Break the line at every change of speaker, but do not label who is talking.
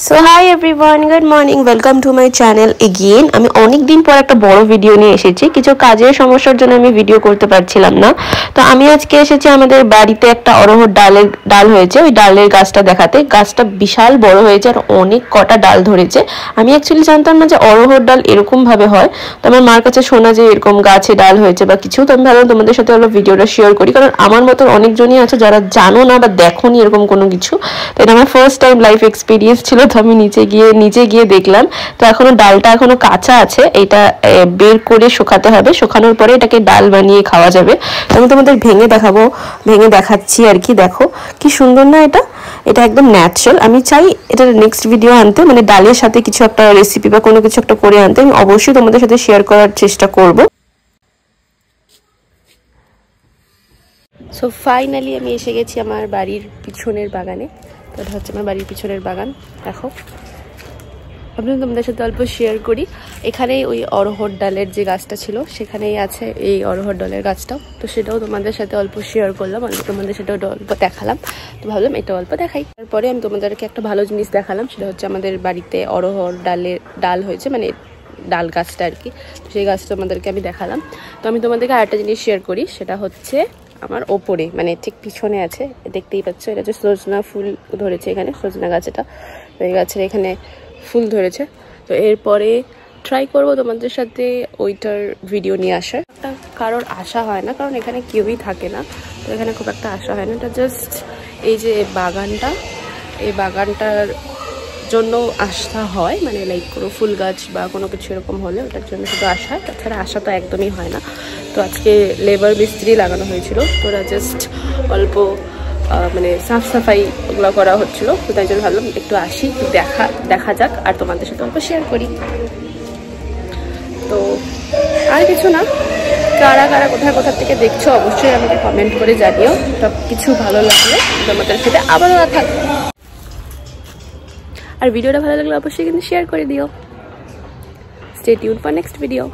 So hi everyone, good morning, welcome to my channel again. আমি অনেক দিন পর একটা বড় ভিডিও নিয়ে এসেছি। কিছু কাজের সমস্যার জন্য আমি ভিডিও করতে পারছিলাম না। তো আমি আজকে এসেছি আমাদের বাড়িতে একটা অরহর ডাল হয়েছে, ওই ডালের গাছটা দেখাতে। গাছটা বিশাল বড় হয়েছে আর অনেক কটা ডাল ধরেছে। আমি অ্যাকচুয়ালি জানতাম না যে অরহর ডাল এরকমভাবে হয়। তো আমার মার কাছে শোনা যে এরকম গাছে ডাল হয়েছে বা কিছু, তো আমি ভাবলাম তোমাদের সাথে হলো ভিডিওটা শেয়ার করি, কারণ আমার মতো অনেকজনই আছে যারা জানো না বা দেখোনি এরকম কোনো কিছু। তো এটা আমার ফার্স্ট টাইম লাইফ এক্সপিরিয়েন্স ছিল। তো আমি নিচে গিয়ে দেখলাম। তো ডালটা এখনো কাঁচা আছে, এটা বের করে শুকাতে হবে। শুকানোর পরে এটাকে ডাল বানিয়ে খাওয়া যাবে। তো আমি তোমাদের ভেঙে দেখাচ্ছি আর কি। দেখো কি সুন্দর না এটা, এটা একদম ন্যাচারাল। আমি চাই এটার নেক্সট ভিডিও আনতে, মানে ডালের সাথে কিছু একটা রেসিপি বা কোনো কিছু একটা করে আনতে। আমি অবশ্যই তোমাদের সাথে শেয়ার করার চেষ্টা করব। সো ফাইনালি আমি এসে গেছি আমার বাড়ির পিছনের বাগানে। তো এটা হচ্ছে আমার বাড়ির পিছনের বাগান। দেখো, আমি তোমাদের সাথে অল্প শেয়ার করি। এখানে ওই অরহর ডালের যে গাছটা ছিল সেখানেই আছে এই অরহর ডালের গাছটাও। তো সেটাও তোমাদের সাথে অল্প শেয়ার করলাম, তোমাদের সাথে অল্প দেখালাম। তো ভাবলাম এটা অল্প দেখাই। তারপরে আমি তোমাদেরকে একটা ভালো জিনিস দেখালাম, সেটা হচ্ছে আমাদের বাড়িতে অরহর ডাল হয়েছে, মানে ডাল গাছটা আর কি। তো সেই গাছটা তোমাদেরকে আমি দেখালাম। তো আমি তোমাদেরকে আরেকটা জিনিস শেয়ার করি, সেটা হচ্ছে আমার ওপরে, মানে ঠিক পিছনে আছে, দেখতেই পাচ্ছ। এটা হচ্ছে সজনা ফুল ধরেছে এখানে, সজনা গাছ। এটা এই গাছের এখানে ফুল ধরেছে। তো এরপরে ট্রাই করব তোমাদের সাথে ওইটার ভিডিও নিয়ে আসার। একটা কারোর আশা হয় না, কারণ এখানে কেউই থাকে না। তো এখানে খুব একটা আশা হয় না। এটা জাস্ট এই যে বাগানটা, এই বাগানটার জন্য আশা হয়, মানে লাইক কোনো ফুল গাছ বা কোনো কিছু এরকম হলে ওটার জন্য শুধু আশা হয়, তাছাড়া আশা তো একদমই হয় না। তো আজকে লেবার মিস্ত্রি লাগানো হয়েছিল, তো ওরা জাস্ট অল্প মানে সাফ সাফাই ওগুলো করা হচ্ছিলো। তো তাই জন্য ভাবলাম একটু আসি, দেখা যাক, আর তোমাদের সাথে অল্প শেয়ার করি। তো আর কিছু না, কারা কোথা থেকে দেখছো অবশ্যই আমাকে কমেন্ট করে জানিও। সব কিছু ভালো লাগলে তোমাদের সাথে আবারও থাকবো। আর ভিডিওটা ভালো লাগলে অবশ্যই কিন্তু শেয়ার করে দিও। Stay tune for next video.